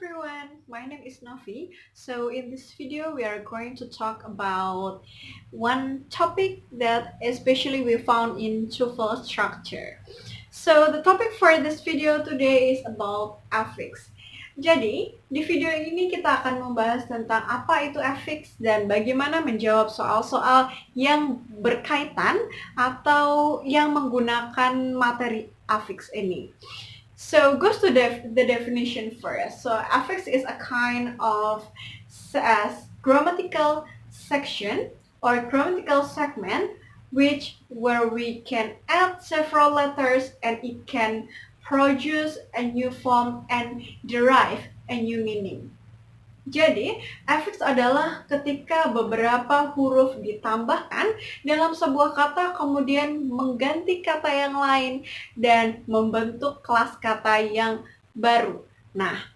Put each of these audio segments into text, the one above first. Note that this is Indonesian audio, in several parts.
everyone, my name is Novi. So in this video we are going to talk about one topic that especially we found in TOEFL structure. So the topic for this video today is about affix. Jadi, di video ini kita akan membahas tentang apa itu affix dan bagaimana menjawab soal-soal yang berkaitan atau yang menggunakan materi affix ini. So goes to the definition first. So affix is a kind of grammatical section or grammatical segment where we can add several letters and it can produce a new form and derive a new meaning. Jadi, affix adalah ketika beberapa huruf ditambahkan dalam sebuah kata kemudian mengganti kata yang lain dan membentuk kelas kata yang baru. Nah,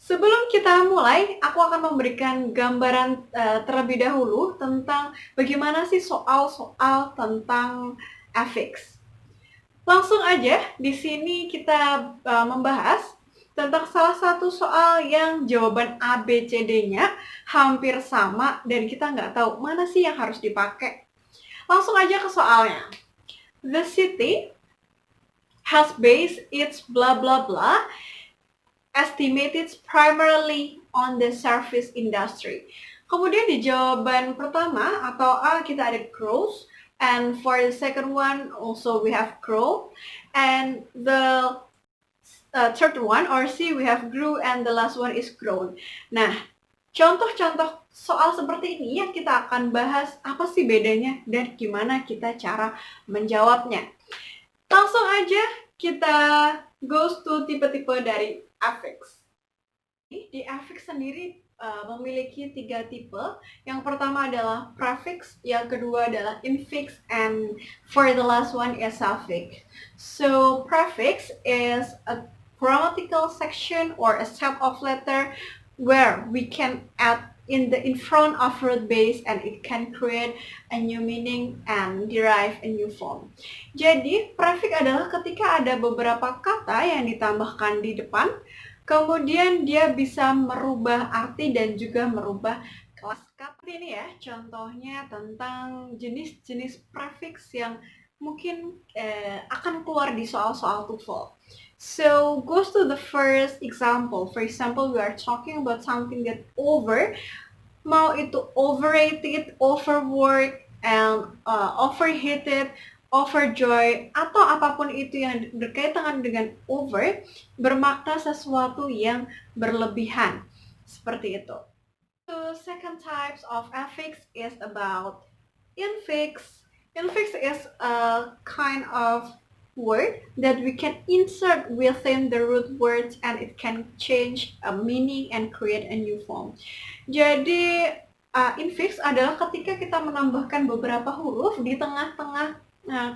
sebelum kita mulai, aku akan memberikan gambaran terlebih dahulu tentang bagaimana sih soal-soal tentang affix. Langsung aja, di sini kita membahas tentang salah satu soal yang jawaban A, B, C, D-nya hampir sama dan kita nggak tahu mana sih yang harus dipakai. Langsung aja ke soalnya. The city has based its blah blah blah estimated primarily on the service industry. Kemudian di jawaban pertama atau A kita ada grows, and for the second one also we have grow, and the third one or C we have grew and the last one is grown. Nah, contoh-contoh soal seperti ini yang kita akan bahas apa sih bedanya dan gimana kita cara menjawabnya. Langsung aja kita goes to tipe-tipe dari affix. Di affix sendiri memiliki 3 tipe. Yang pertama adalah prefix, yang kedua adalah infix, and for the last one is suffix. So prefix is a grammatical section or a set of letter where we can add in front of root base and it can create a new meaning and derive a new form. Jadi prefix adalah ketika ada beberapa kata yang ditambahkan di depan, kemudian dia bisa merubah arti dan juga merubah kelas kata. Ini ya contohnya tentang jenis-jenis prefix yang mungkin akan keluar di soal-soal TOEFL. So goes to the first example. For example, we are talking about something that mau itu overrated, overworked, and overheated, overjoy, atau apapun itu yang berkaitan dengan over, bermakna sesuatu yang berlebihan. Seperti itu. So second types of affix is about infix. Infix is a kind of word that we can insert within the root words and it can change a meaning and create a new form. Jadi infix adalah ketika kita menambahkan beberapa huruf di tengah-tengah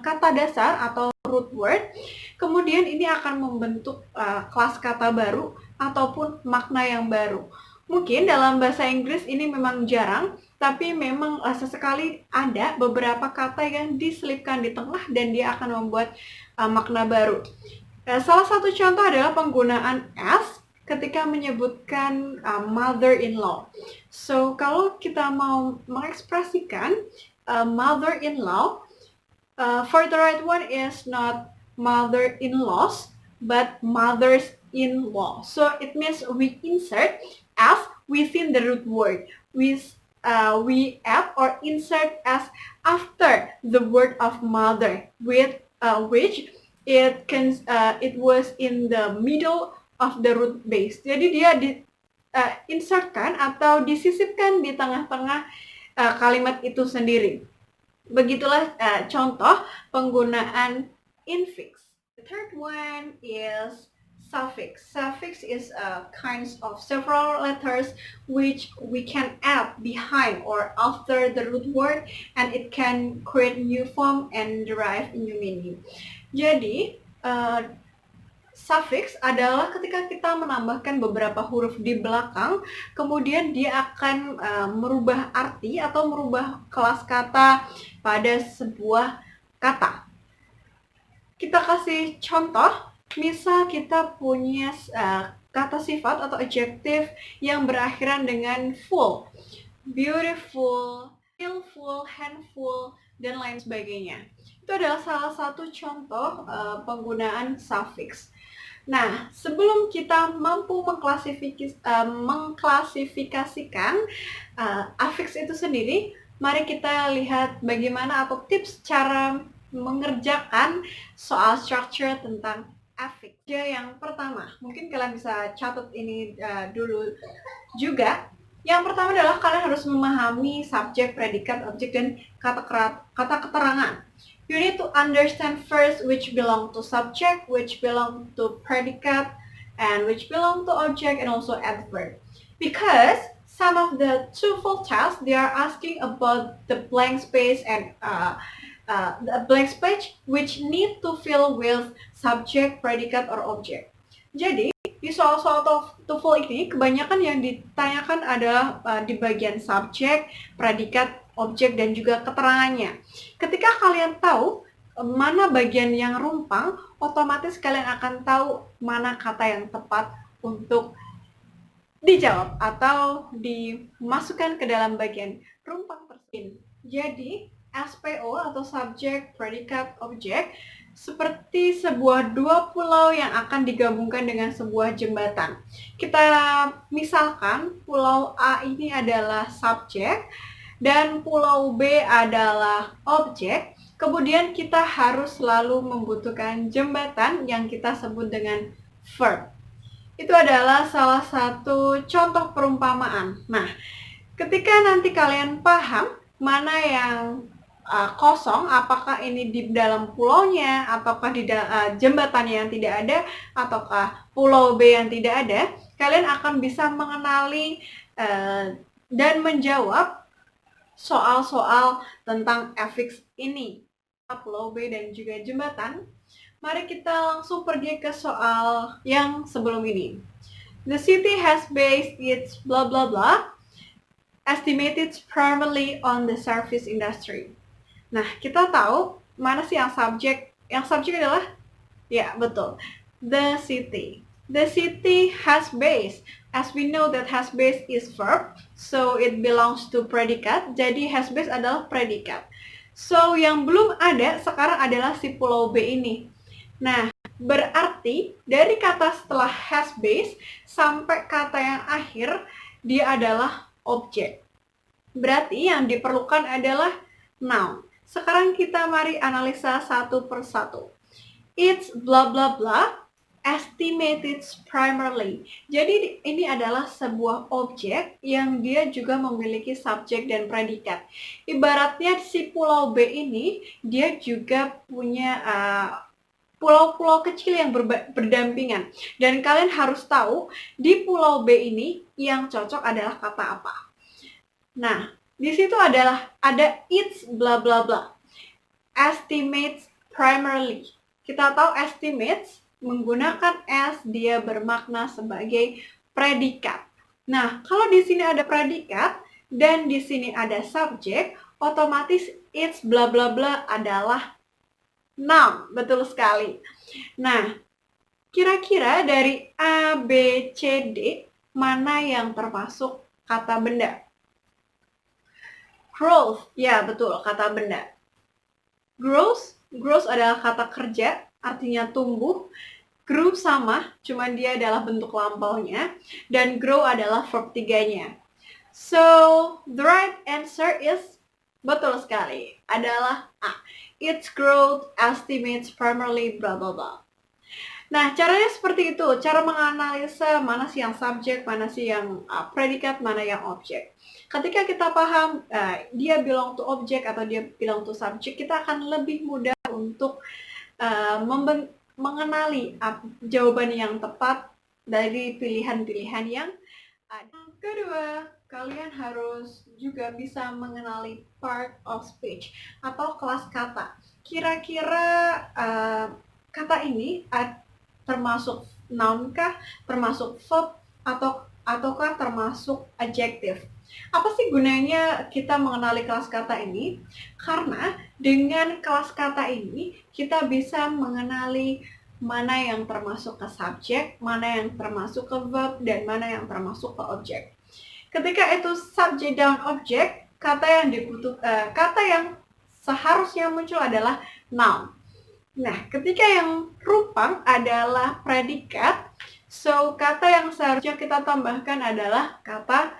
kata dasar atau root word, kemudian ini akan membentuk kelas kata baru ataupun makna yang baru. Mungkin dalam bahasa Inggris ini memang jarang, tapi memang sesekali ada beberapa kata yang diselipkan di tengah dan dia akan membuat makna baru. Salah satu contoh adalah penggunaan as ketika menyebutkan mother-in-law. So, kalau kita mau mengekspresikan mother-in-law, for the right one is not mother-in-laws, but mothers-in-law. So, it means we insert as within the root word. We add or insert as after the word of mother, with which it was in the middle of the root base. Jadi dia insertkan atau disisipkan di tengah-tengah kalimat itu sendiri. Begitulah contoh penggunaan infix. The third one is suffix. Suffix is a kind of several letters which we can add behind or after the root word and it can create new form and derive new meaning. Jadi suffix adalah ketika kita menambahkan beberapa huruf di belakang, kemudian dia akan merubah arti atau merubah kelas kata pada sebuah kata. Kita kasih contoh. Misal kita punya kata sifat atau adjektif yang berakhiran dengan full, beautiful, skillful, handful, dan lain sebagainya. Itu adalah salah satu contoh penggunaan suffix. Nah, sebelum kita mampu mengklasifikasikan affix itu sendiri, mari kita lihat bagaimana atau tips cara mengerjakan soal structure tentang affix. Yang pertama, mungkin kalian bisa catat ini dulu juga. Yang pertama adalah kalian harus memahami subjek, predikat, objek, dan kata keterangan. You need to understand first which belong to subject, which belong to predicate, and which belong to object and also adverb. Because some of the TOEFL tests, they are asking about the blank space and the blank space which need to fill with subject, predicate, or object. Jadi, di soal-soal TOEFL ini, kebanyakan yang ditanyakan adalah di bagian subjek, predikat, objek, dan juga keterangannya. Ketika kalian tahu mana bagian yang rumpang, otomatis kalian akan tahu mana kata yang tepat untuk dijawab atau dimasukkan ke dalam bagian rumpang tersebut. Jadi, SPO atau subjek, predikat, objek seperti sebuah dua pulau yang akan digabungkan dengan sebuah jembatan. Kita misalkan pulau A ini adalah subjek dan pulau B adalah objek. Kemudian kita harus selalu membutuhkan jembatan yang kita sebut dengan verb. Itu adalah salah satu contoh perumpamaan. Nah, ketika nanti kalian paham mana yang kosong, apakah ini di dalam pulaunya, ataukah di jembatannya yang tidak ada, ataukah pulau B yang tidak ada, kalian akan bisa mengenali dan menjawab soal-soal tentang affix ini, pulau B dan juga jembatan. Mari kita langsung pergi ke soal yang sebelum ini. The city has based its blah blah blah estimated primarily on the service industry. Nah, kita tahu mana sih yang subjek? Yang subjek adalah, ya betul, the city. The city has base. As we know that has base is verb, so it belongs to predicate. Jadi has base adalah predikat. So yang belum ada sekarang adalah si pulau B ini. Nah, berarti dari kata setelah has base sampai kata yang akhir dia adalah objek. Berarti yang diperlukan adalah noun. Sekarang kita mari analisa satu persatu. It's blah blah blah estimated primarily. Jadi ini adalah sebuah objek yang dia juga memiliki subjek dan predikat. Ibaratnya si pulau B ini dia juga punya pulau-pulau kecil yang berdampingan. Dan kalian harus tahu di pulau B ini yang cocok adalah kata apa. Nah, di situ ada it's blah blah blah. Estimates primarily. Kita tahu estimates menggunakan s, dia bermakna sebagai predikat. Nah, kalau di sini ada predikat dan di sini ada subjek, otomatis it's blah blah blah adalah noun. Betul sekali. Nah, kira-kira dari A, B, C, D mana yang termasuk kata benda? Growth, ya betul, kata benda. Growth adalah kata kerja, artinya tumbuh. Grew sama, cuman dia adalah bentuk lampaunya. Dan grow adalah verb tiganya. So, the right answer is, betul sekali, adalah A. Its growth estimates primarily blah blah blah. Nah, caranya seperti itu. Cara menganalisa mana sih yang subjek, mana sih yang predikat, mana yang objek. Ketika kita paham dia belong to objek atau dia belong to subjek, kita akan lebih mudah untuk mengenali jawaban yang tepat dari pilihan-pilihan yang ada. Kedua, kalian harus juga bisa mengenali part of speech atau kelas kata. Kira-kira kata ini termasuk noun kah, termasuk verb, ataukah termasuk adjektif. Apa sih gunanya kita mengenali kelas kata ini? Karena dengan kelas kata ini kita bisa mengenali mana yang termasuk ke subjek, mana yang termasuk ke verb, dan mana yang termasuk ke objek. Ketika itu subject dan objek, kata yang seharusnya muncul adalah noun. Nah, ketika yang rupang adalah predikat, so kata yang seharusnya kita tambahkan adalah kata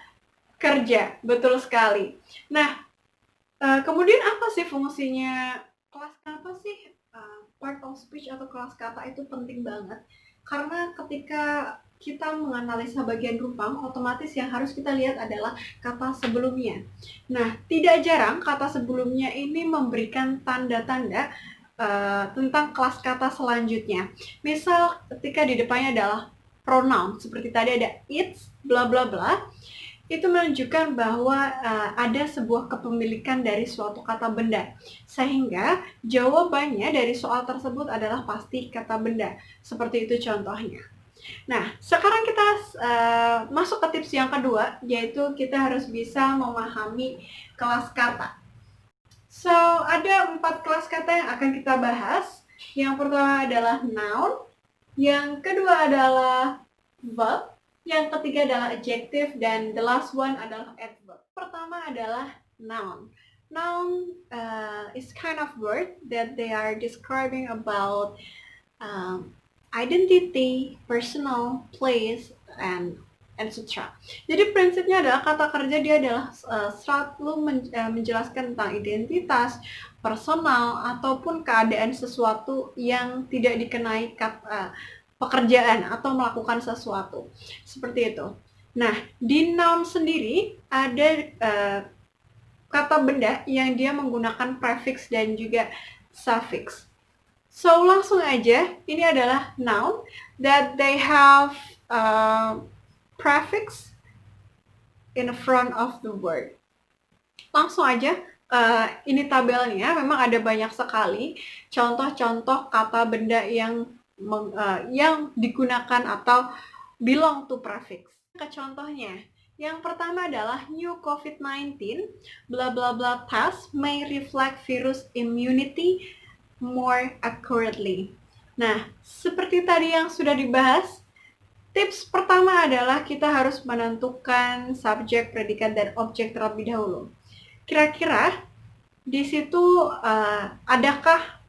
kerja. Betul sekali. Nah, kemudian apa sih fungsinya kelas kata sih? Part of speech atau kelas kata itu penting banget. Karena ketika kita menganalisa bagian rupang, otomatis yang harus kita lihat adalah kata sebelumnya. Nah, tidak jarang kata sebelumnya ini memberikan tanda-tanda tentang kelas kata selanjutnya. Misal ketika di depannya adalah pronoun, seperti tadi ada its, bla bla bla, itu menunjukkan bahwa ada sebuah kepemilikan dari suatu kata benda. Sehingga jawabannya dari soal tersebut adalah pasti kata benda. Seperti itu contohnya. Nah, sekarang kita masuk ke tips yang kedua, yaitu kita harus bisa memahami kelas kata. So, ada 4 kelas kata yang akan kita bahas. Yang pertama adalah noun, yang kedua adalah verb, yang ketiga adalah adjective, dan the last one adalah adverb. Pertama adalah noun. Noun is kind of word that they are describing about identity, personal, place, and etc. Jadi prinsipnya adalah kata kerja dia adalah selalu menjelaskan tentang identitas, personal, ataupun keadaan sesuatu yang tidak dikenai pekerjaan atau melakukan sesuatu. Seperti itu. Nah, di noun sendiri ada kata benda yang dia menggunakan prefix dan juga suffix. So, langsung aja, ini adalah noun that they have prefix in front of the word. Langsung aja, ini tabelnya, memang ada banyak sekali contoh-contoh kata benda yang digunakan atau belong to prefix. Ke contohnya, yang pertama adalah new COVID-19, bla bla bla test may reflect virus immunity more accurately. Nah, seperti tadi yang sudah dibahas, tips pertama adalah kita harus menentukan subjek, predikat, dan objek terlebih dahulu. Kira-kira di situ adakah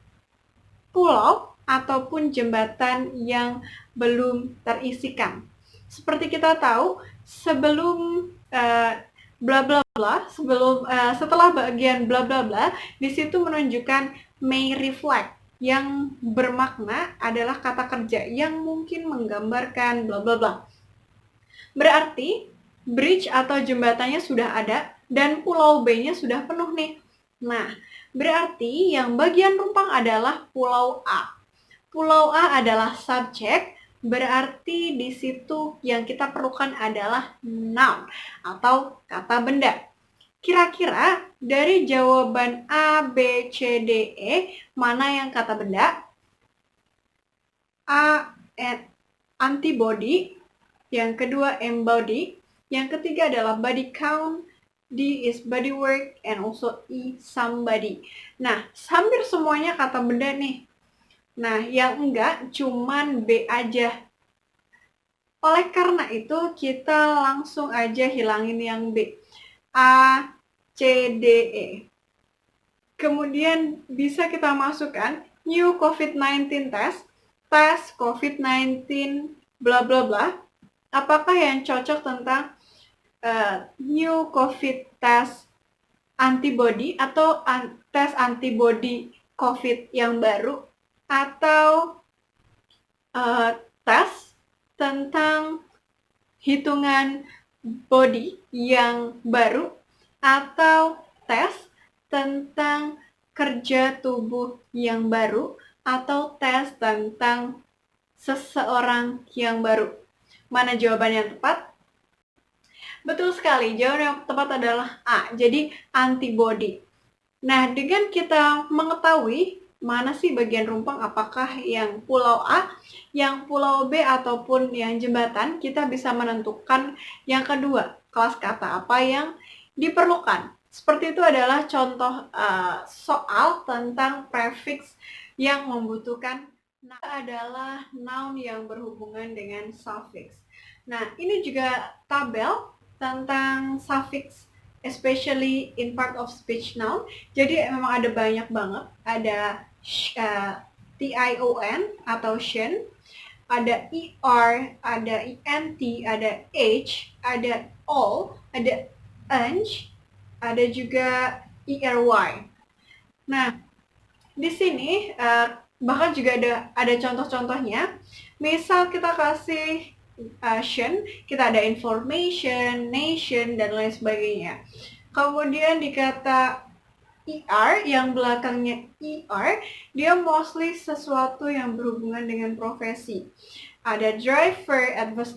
pulau ataupun jembatan yang belum terisikan? Seperti kita tahu, sebelum bla bla bla, setelah bagian bla bla bla, di situ menunjukkan may reflect, yang bermakna adalah kata kerja yang mungkin menggambarkan bla bla bla. Berarti bridge atau jembatannya sudah ada dan pulau B-nya sudah penuh nih. Nah, berarti yang bagian rumpang adalah pulau A. Pulau A adalah subjek, berarti di situ yang kita perlukan adalah noun atau kata benda. Kira-kira dari jawaban A, B, C, D, E, mana yang kata benda? A, antibody, yang kedua embody, yang ketiga adalah body count, D is body work, and also E, somebody. Nah, hampir semuanya kata benda nih. Nah, yang enggak cuman B aja. Oleh karena itu, kita langsung aja hilangin yang B. A, C, D, E. Kemudian bisa kita masukkan new COVID-19 tes COVID-19, bla bla bla. Apakah yang cocok tentang new COVID test antibody atau tes antibody COVID yang baru, atau tes tentang hitungan body yang baru, atau tes tentang kerja tubuh yang baru, atau tes tentang seseorang yang baru. Mana jawaban yang tepat? Betul sekali, jawaban yang tepat adalah A, jadi antibody. Nah, dengan kita mengetahui mana sih bagian rumpang, apakah yang pulau A, yang pulau B, ataupun yang jembatan, kita bisa menentukan yang kedua, kelas kata apa yang diperlukan. Seperti itu adalah contoh soal tentang prefix yang membutuhkan Nah, adalah noun yang berhubungan dengan suffix. Nah, ini juga tabel tentang suffix, especially in part of speech noun. Jadi memang ada banyak banget. Ada tion atau shin, ada er, ada ent, ada h, ada all, ada eng, ada juga ery. Nah, di sini bahkan juga ada contoh-contohnya. Misal kita kasih shin, kita ada information, nation, dan lain sebagainya. Kemudian di kata ER yang belakangnya ER, dia mostly sesuatu yang berhubungan dengan profesi. Ada driver,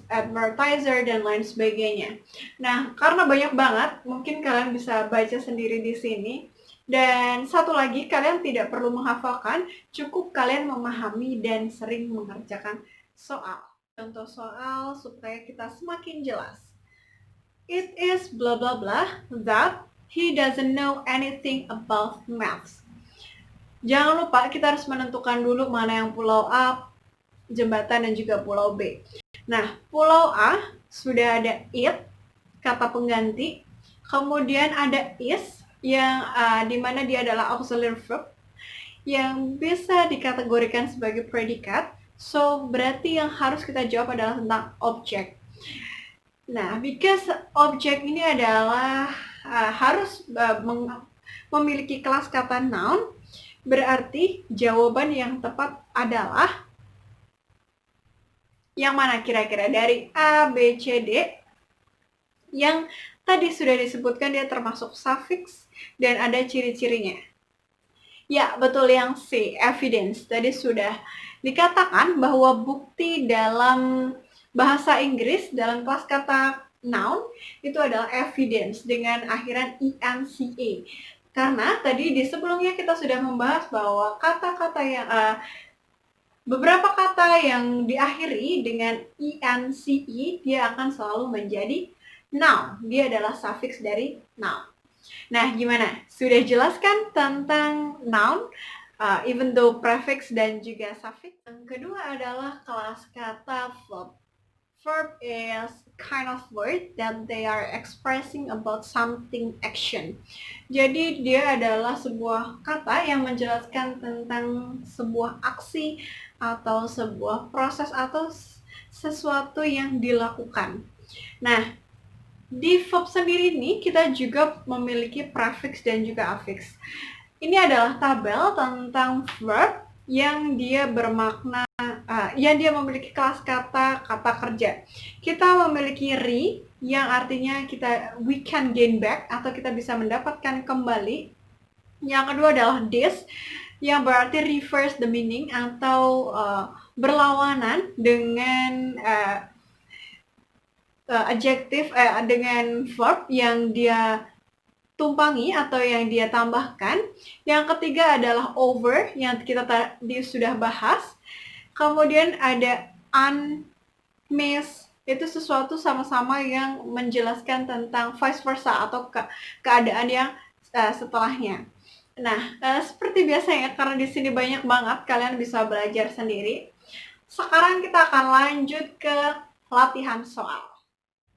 advertiser, dan lain sebagainya. Nah, karena banyak banget, mungkin kalian bisa baca sendiri di sini. Dan satu lagi, kalian tidak perlu menghafalkan, cukup kalian memahami dan sering mengerjakan soal. Contoh soal supaya kita semakin jelas. It is blah blah blah that he doesn't know anything about maths. Jangan lupa kita harus menentukan dulu mana yang pulau A, jembatan, dan juga pulau B. Nah, pulau A sudah ada it, kata pengganti. Kemudian ada is, yang dimana dia adalah auxiliary verb, yang bisa dikategorikan sebagai predikat. So, berarti yang harus kita jawab adalah tentang objek. Nah, because objek ini adalah harus memiliki kelas kata noun, berarti jawaban yang tepat adalah yang mana kira-kira? Dari A, B, C, D. Yang tadi sudah disebutkan dia termasuk suffix dan ada ciri-cirinya. Ya, betul, yang C, evidence. Tadi sudah dikatakan bahwa bukti dalam bahasa Inggris dalam kelas kata noun itu adalah evidence dengan akhiran ence. Karena tadi di sebelumnya kita sudah membahas bahwa kata-kata yang beberapa kata yang diakhiri dengan ence dia akan selalu menjadi noun. Dia adalah suffix dari noun. Nah, gimana? Sudah jelaskan tentang noun? Even though prefix dan juga suffix. Yang kedua adalah kelas kata verb. Verb is kind of word that they are expressing about something action. Jadi dia adalah sebuah kata yang menjelaskan tentang sebuah aksi atau sebuah proses atau sesuatu yang dilakukan. Nah, di verb sendiri ini kita juga memiliki prefix dan juga affix. Ini adalah tabel tentang verb yang dia bermakna, yang dia memiliki kelas kata kerja. Kita memiliki re yang artinya we can gain back atau kita bisa mendapatkan kembali. Yang kedua adalah this yang berarti reverse the meaning atau berlawanan dengan adjektif dengan verb yang dia tumpangi atau yang dia tambahkan. Yang ketiga adalah over yang kita tadi sudah bahas. Kemudian ada miss, itu sesuatu sama-sama yang menjelaskan tentang vice versa atau keadaan yang setelahnya. Nah, seperti biasanya karena di sini banyak banget, kalian bisa belajar sendiri. Sekarang kita akan lanjut ke latihan soal.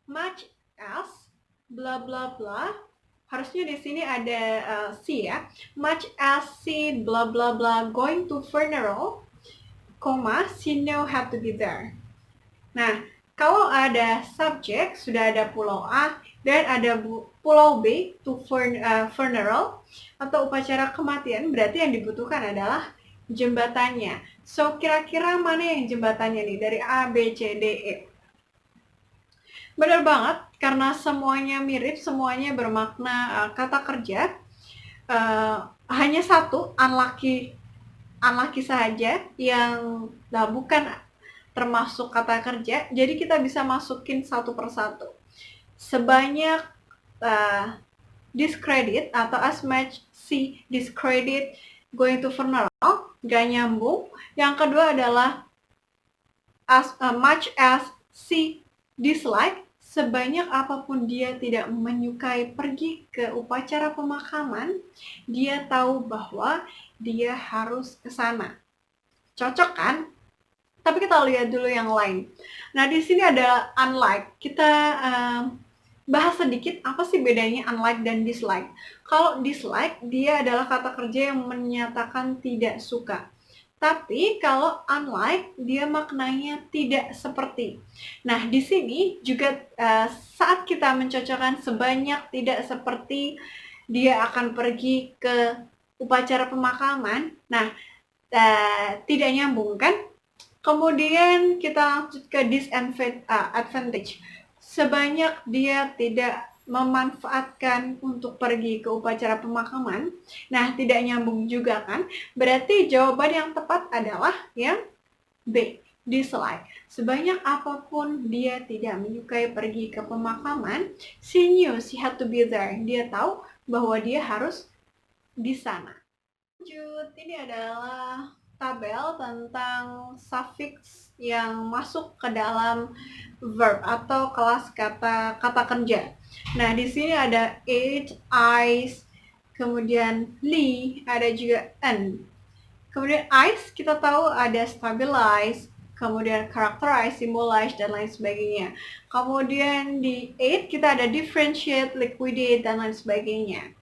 Much as bla bla bla, harusnya di sini ada C ya. Much as she bla bla bla going to funeral, she know have to be there. Nah, kalau ada subjek, sudah ada pulau A dan ada pulau B to funeral atau upacara kematian, berarti yang dibutuhkan adalah jembatannya. So, kira-kira mana yang jembatannya nih dari A, B, C, D, E? Benar banget, karena semuanya mirip, semuanya bermakna kata kerja. Hanya satu, unlucky saja yang bukan termasuk kata kerja. Jadi kita bisa masukin satu persatu. Sebanyak discredit atau as much see discredit going to funeral, gak nyambung. Yang kedua adalah as much as see dislike, sebanyak apapun dia tidak menyukai pergi ke upacara pemakaman, dia tahu bahwa dia harus ke sana. Cocok kan? Tapi kita lihat dulu yang lain. Nah, di sini ada unlike. Kita bahas sedikit apa sih bedanya unlike dan dislike. Kalau dislike, dia adalah kata kerja yang menyatakan tidak suka. Tapi kalau unlike, dia maknanya tidak seperti. Nah, di sini juga saat kita mencocokkan sebanyak tidak seperti, dia akan pergi ke upacara pemakaman. Nah, tidak nyambung kan? Kemudian kita lanjut ke disadvantage. Sebanyak dia tidak memanfaatkan untuk pergi ke upacara pemakaman, nah tidak nyambung juga kan? Berarti jawaban yang tepat adalah yang B, dislike. Sebanyak apapun dia tidak menyukai pergi ke pemakaman, she knew she had to be there. Dia tahu bahwa dia harus di sana. Lanjut, ini adalah tabel tentang suffix yang masuk ke dalam verb atau kelas kata kerja. Nah, di sini ada ate, eyes, kemudian li, ada juga an. Kemudian eyes kita tahu ada stabilize, kemudian characterize, symbolize, dan lain sebagainya. Kemudian di ate kita ada differentiate, liquidate, dan lain sebagainya.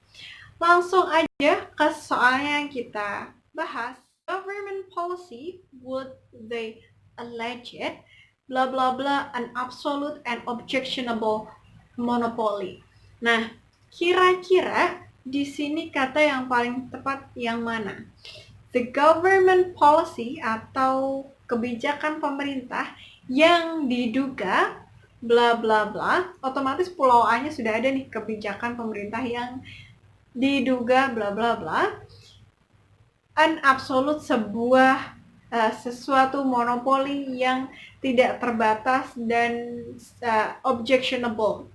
Langsung aja ke soalnya yang kita bahas. Government policy would they allege it blah blah blah an absolute and objectionable monopoly. Nah, kira-kira di sini kata yang paling tepat yang mana? The government policy atau kebijakan pemerintah yang diduga bla bla bla, otomatis pulau A-nya sudah ada nih, kebijakan pemerintah yang diduga bla bla bla, an absolute sebuah sesuatu monopoli yang tidak terbatas dan objectionable.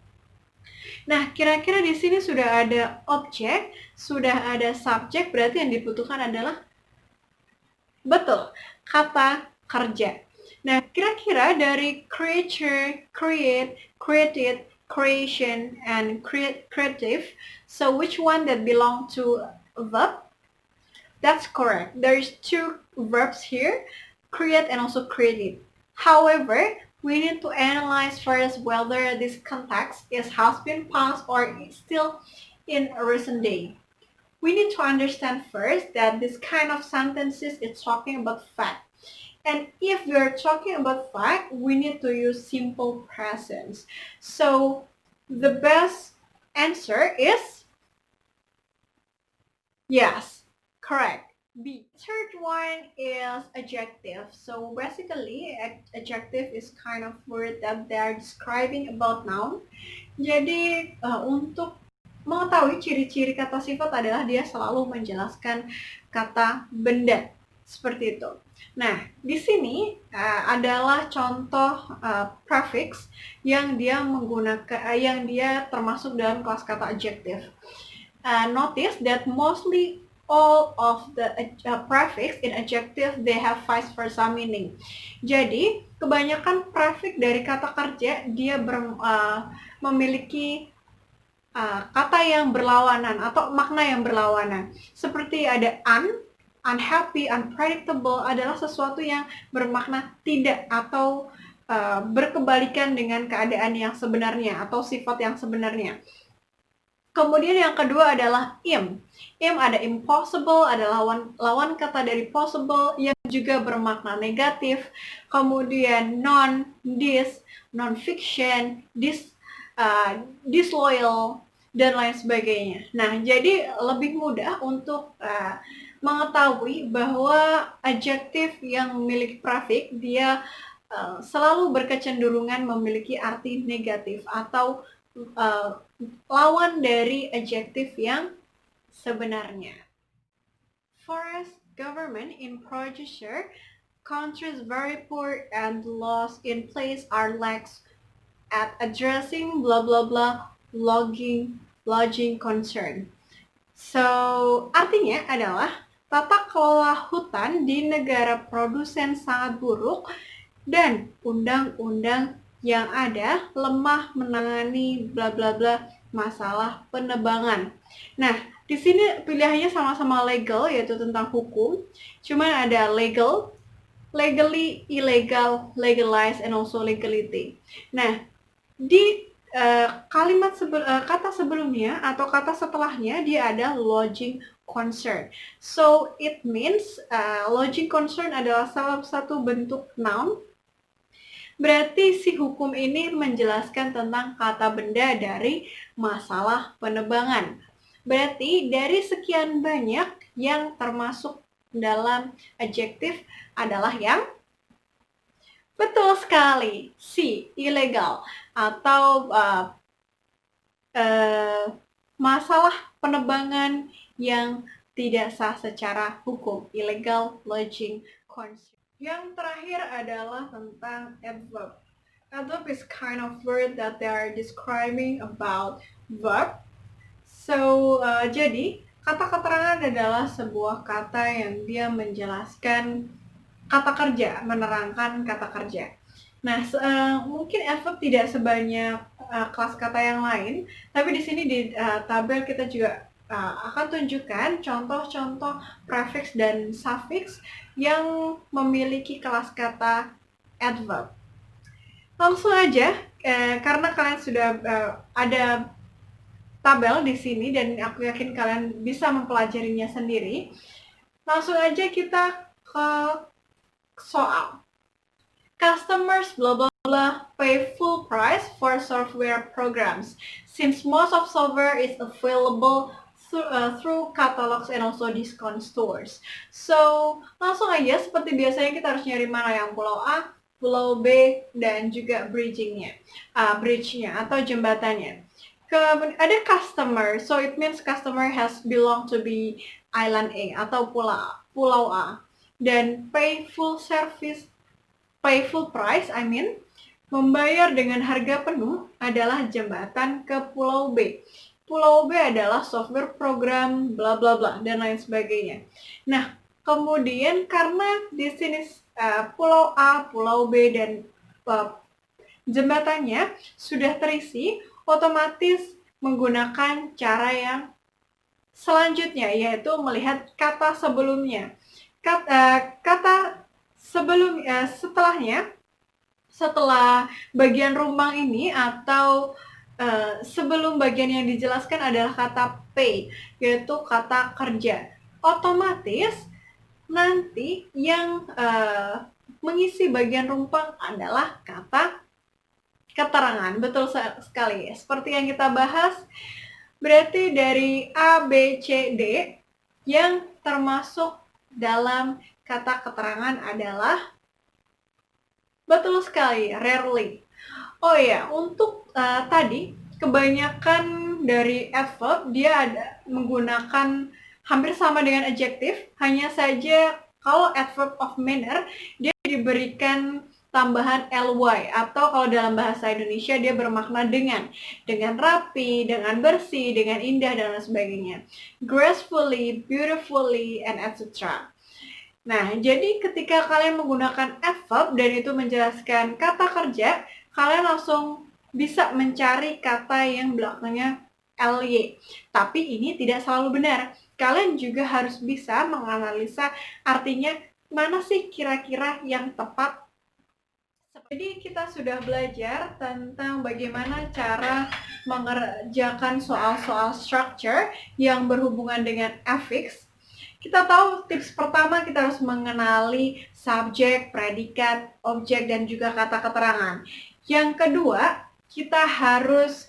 Nah, kira-kira di sini sudah ada objek, sudah ada subjek, berarti yang dibutuhkan adalah betul, kata kerja. Nah, kira-kira dari creature, create, created, creation, and creative, so which one that belong to a verb? That's correct. There's two verbs here, create and also created. However, we need to analyze first whether this context has been past or is still in a recent day. We need to understand first that this kind of sentences is talking about fact. And if we are talking about fact, we need to use simple presence. So the best answer is yes, correct. B. Third one is adjective. So basically, adjective is kind of word that they are describing about noun. Jadi untuk mengetahui ciri-ciri kata sifat adalah dia selalu menjelaskan kata benda. Seperti itu. Nah, di sini adalah contoh prefix yang dia menggunakan, yang dia termasuk dalam kelas kata adjective. Notice that mostly all of the prefix in adjective they have vice versa meaning. Jadi kebanyakan prefix dari kata kerja dia memiliki kata yang berlawanan atau makna yang berlawanan. Seperti ada unhappy, unpredictable adalah sesuatu yang bermakna tidak atau berkebalikan dengan keadaan yang sebenarnya atau sifat yang sebenarnya. Kemudian yang kedua adalah im. Im ada impossible, ada lawan kata dari possible yang juga bermakna negatif. Kemudian non, non-fiction, disloyal, dan lain sebagainya. Nah, jadi lebih mudah untuk mengetahui bahwa adjektif yang memiliki prefix dia selalu berkecenderungan memiliki arti negatif atau lawan dari adjektif yang sebenarnya. Forest government in producer countries very poor and laws in place are lax at addressing blah blah blah lodging concern. So artinya adalah tata kelola hutan di negara produsen sangat buruk dan undang-undang yang ada lemah menangani bla bla bla masalah penebangan. Nah, di sini pilihannya sama-sama legal, yaitu tentang hukum. Cuman ada legal legally, illegal, legalized, and also legality. Nah, di kata sebelumnya atau kata setelahnya dia ada lodging concern. So it means lodging concern adalah salah satu bentuk noun. Berarti si hukum ini menjelaskan tentang kata benda dari masalah penebangan. Berarti dari sekian banyak yang termasuk dalam adjektif adalah yang betul sekali, C, illegal atau masalah penebangan yang tidak sah secara hukum, illegal lodging concern. Yang terakhir adalah tentang adverb. Adverb is kind of word that they are describing about verb. So, jadi kata keterangan adalah sebuah kata yang dia menjelaskan kata kerja, menerangkan kata kerja. Nah, mungkin adverb tidak sebanyak kelas kata yang lain, tapi di sini di tabel kita juga akan tunjukkan contoh-contoh prefix dan suffix yang memiliki kelas kata adverb. Langsung aja, karena kalian sudah ada tabel di sini dan aku yakin kalian bisa mempelajarinya sendiri. Langsung aja kita ke soal. Customers blah blah blah pay full price for software programs since most of software is available through catalogs and also discount stores. So, langsung aja seperti biasanya kita harus nyari mana yang pulau A, pulau B, dan juga bridge-nya atau jembatannya. Ada customer, so it means customer has belong to be island A atau pulau A. Dan pay full price, membayar dengan harga penuh adalah jembatan ke Pulau B. Pulau B adalah software program bla bla bla dan lain sebagainya. Nah, kemudian karena di sini Pulau A, Pulau B dan jembatannya sudah terisi, otomatis menggunakan cara yang selanjutnya, yaitu melihat kata sebelumnya. Setelah bagian rumah ini atau sebelum bagian yang dijelaskan adalah kata pay, yaitu kata kerja. Otomatis nanti yang mengisi bagian rumpang adalah kata keterangan. Betul sekali. Seperti yang kita bahas, berarti dari A, B, C, D yang termasuk dalam kata keterangan adalah betul sekali, rarely. Oh ya, untuk tadi kebanyakan dari adverb dia menggunakan hampir sama dengan adjektif, hanya saja kalau adverb of manner dia diberikan tambahan ly atau kalau dalam bahasa Indonesia dia bermakna dengan rapi, dengan bersih, dengan indah dan lain sebagainya. Gracefully, beautifully, and etc. Nah, jadi ketika kalian menggunakan adverb dan itu menjelaskan kata kerja, kalian langsung bisa mencari kata yang belakangnya ly. Tapi ini tidak selalu benar. Kalian juga harus bisa menganalisa artinya mana sih kira-kira yang tepat. Jadi kita sudah belajar tentang bagaimana cara mengerjakan soal-soal structure yang berhubungan dengan affix. Kita tahu tips pertama kita harus mengenali subjek, predikat, objek, dan juga kata keterangan. Yang kedua, kita harus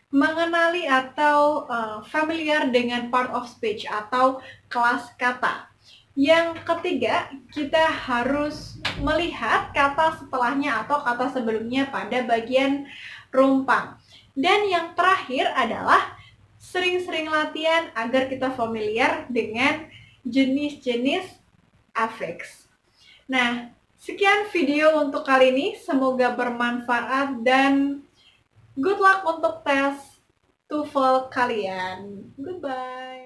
mengenali atau familiar dengan part of speech atau kelas kata. Yang ketiga, kita harus melihat kata setelahnya atau kata sebelumnya pada bagian rumpang. Dan yang terakhir adalah sering-sering latihan agar kita familiar dengan jenis-jenis affix. Nah, sekian video untuk kali ini. Semoga bermanfaat dan good luck untuk tes TOEFL kalian. Goodbye.